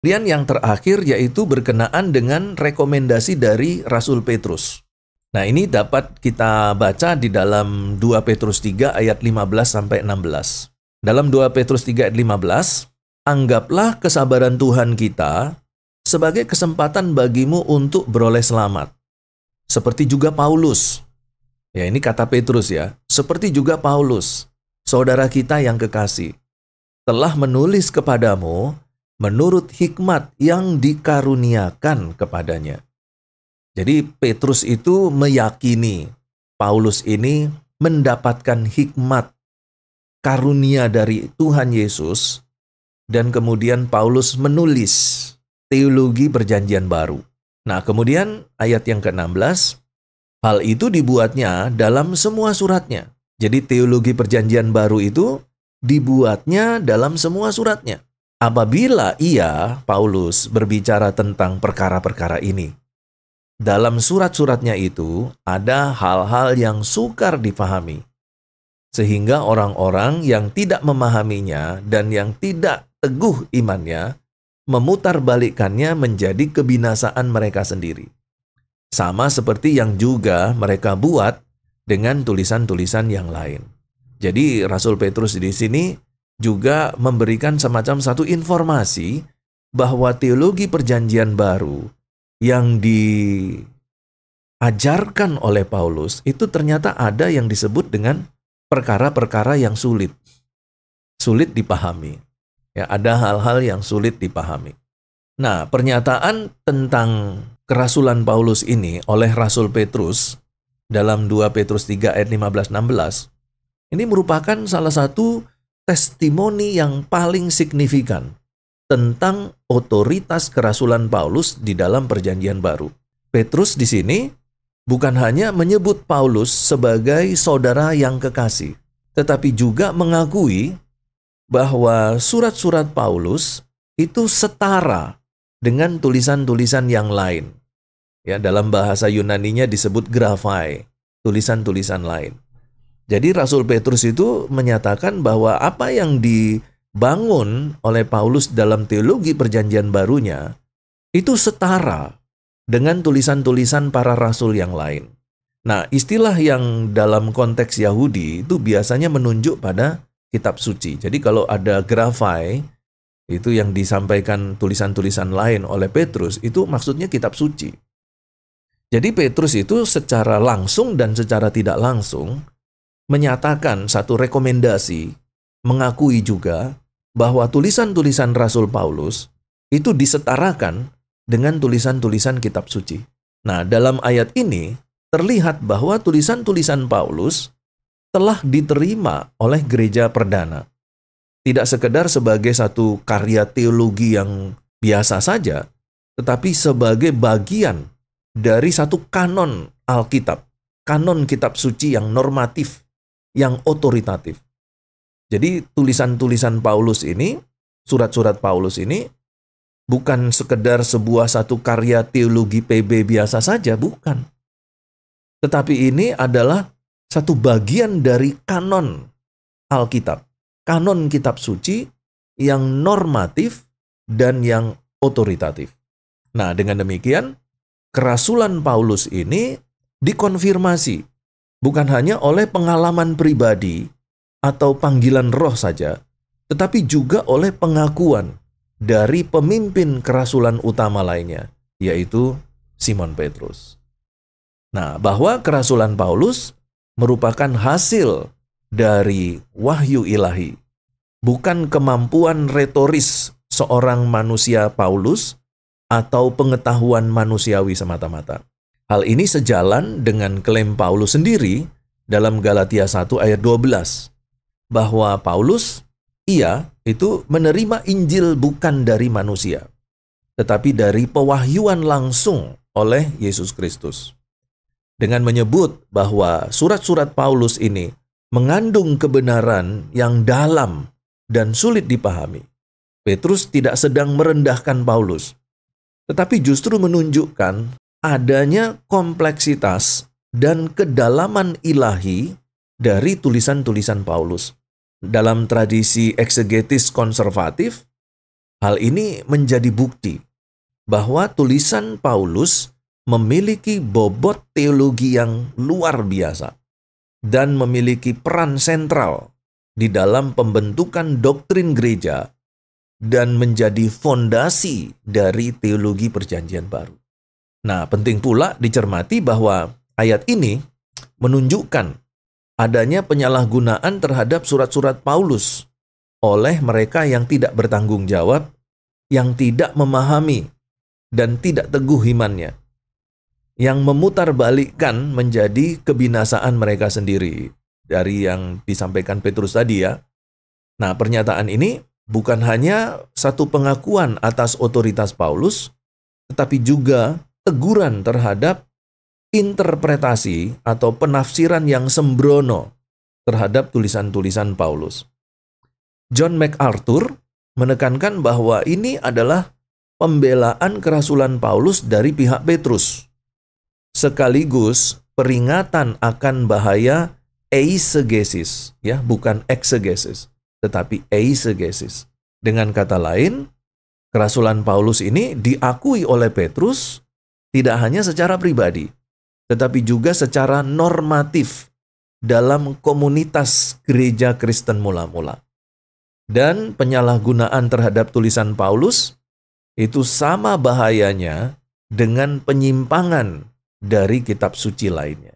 Kemudian yang terakhir yaitu berkenaan dengan rekomendasi dari Rasul Petrus. Nah, ini dapat kita baca di dalam 2 Petrus 3 ayat 15 sampai 16. Dalam 2 Petrus 3 ayat 15, anggaplah kesabaran Tuhan kita sebagai kesempatan bagimu untuk beroleh selamat. Seperti juga Paulus. Ya, ini kata Petrus ya. Seperti juga Paulus, saudara kita yang kekasih, telah menulis kepadamu menurut hikmat yang dikaruniakan kepadanya. Jadi Petrus itu meyakini Paulus ini mendapatkan hikmat karunia dari Tuhan Yesus, dan kemudian Paulus menulis teologi perjanjian baru. Nah, kemudian ayat yang ke-16, hal itu dibuatnya dalam semua suratnya. Jadi teologi perjanjian baru itu dibuatnya dalam semua suratnya. Apabila Paulus, berbicara tentang perkara-perkara ini, dalam surat-suratnya itu ada hal-hal yang sukar dipahami, sehingga orang-orang yang tidak memahaminya dan yang tidak teguh imannya memutarbalikkannya menjadi kebinasaan mereka sendiri. Sama seperti yang juga mereka buat dengan tulisan-tulisan yang lain. Jadi Rasul Petrus di sini juga memberikan semacam satu informasi bahwa teologi perjanjian baru yang diajarkan oleh Paulus itu ternyata ada yang disebut dengan perkara-perkara yang sulit dipahami. Ya, ada hal-hal yang sulit dipahami. Nah, pernyataan tentang kerasulan Paulus ini oleh Rasul Petrus dalam 2 Petrus 3 ayat 15-16 ini merupakan salah satu testimoni yang paling signifikan tentang otoritas kerasulan Paulus di dalam perjanjian baru. Petrus di sini bukan hanya menyebut Paulus sebagai saudara yang kekasih, tetapi juga mengakui bahwa surat-surat Paulus itu setara dengan tulisan-tulisan yang lain. Ya, dalam bahasa Yunaninya disebut graphai, tulisan-tulisan lain. Jadi Rasul Petrus itu menyatakan bahwa apa yang dibangun oleh Paulus dalam teologi perjanjian barunya itu setara dengan tulisan-tulisan para rasul yang lain. Nah, istilah yang dalam konteks Yahudi itu biasanya menunjuk pada kitab suci. Jadi kalau ada graphai, itu yang disampaikan tulisan-tulisan lain oleh Petrus, itu maksudnya kitab suci. Jadi Petrus itu secara langsung dan secara tidak langsung menyatakan satu rekomendasi, mengakui juga bahwa tulisan-tulisan Rasul Paulus itu disetarakan dengan tulisan-tulisan kitab suci. Nah, dalam ayat ini terlihat bahwa tulisan-tulisan Paulus telah diterima oleh gereja perdana. Tidak sekedar sebagai satu karya teologi yang biasa saja, tetapi sebagai bagian dari satu kanon Alkitab, kanon kitab suci yang normatif, yang otoritatif. Jadi tulisan-tulisan Paulus ini, surat-surat Paulus ini, bukan sekedar sebuah satu karya teologi PB biasa saja, bukan. Tetapi ini adalah satu bagian dari kanon Alkitab, kanon kitab suci yang normatif dan yang otoritatif. Nah, dengan demikian, kerasulan Paulus ini dikonfirmasi bukan hanya oleh pengalaman pribadi atau panggilan roh saja, tetapi juga oleh pengakuan dari pemimpin kerasulan utama lainnya, yaitu Simon Petrus. Nah, bahwa kerasulan Paulus merupakan hasil dari wahyu ilahi, bukan kemampuan retoris seorang manusia Paulus atau pengetahuan manusiawi semata-mata. Hal ini sejalan dengan klaim Paulus sendiri dalam Galatia 1 ayat 12, bahwa Paulus, itu menerima Injil bukan dari manusia, tetapi dari pewahyuan langsung oleh Yesus Kristus. Dengan menyebut bahwa surat-surat Paulus ini mengandung kebenaran yang dalam dan sulit dipahami, Petrus tidak sedang merendahkan Paulus, tetapi justru menunjukkan adanya kompleksitas dan kedalaman ilahi dari tulisan-tulisan Paulus. Dalam tradisi eksegetis konservatif, Hal ini menjadi bukti bahwa tulisan Paulus memiliki bobot teologi yang luar biasa dan memiliki peran sentral di dalam pembentukan doktrin gereja dan menjadi fondasi dari teologi Perjanjian Baru. Nah, penting pula dicermati bahwa ayat ini menunjukkan adanya penyalahgunaan terhadap surat-surat Paulus oleh mereka yang tidak bertanggung jawab, yang tidak memahami dan tidak teguh imannya, yang memutarbalikkan menjadi kebinasaan mereka sendiri. Dari yang disampaikan Petrus tadi ya. Nah, pernyataan ini bukan hanya satu pengakuan atas otoritas Paulus, tetapi juga teguran terhadap interpretasi atau penafsiran yang sembrono terhadap tulisan-tulisan Paulus. John MacArthur menekankan bahwa ini adalah pembelaan kerasulan Paulus dari pihak Petrus, sekaligus peringatan akan bahaya eisegesis, ya, bukan exegesis, tetapi eisegesis. Dengan kata lain, kerasulan Paulus ini diakui oleh Petrus tidak hanya secara pribadi, tetapi juga secara normatif dalam komunitas gereja Kristen mula-mula. Dan penyalahgunaan terhadap tulisan Paulus itu sama bahayanya dengan penyimpangan dari kitab suci lainnya.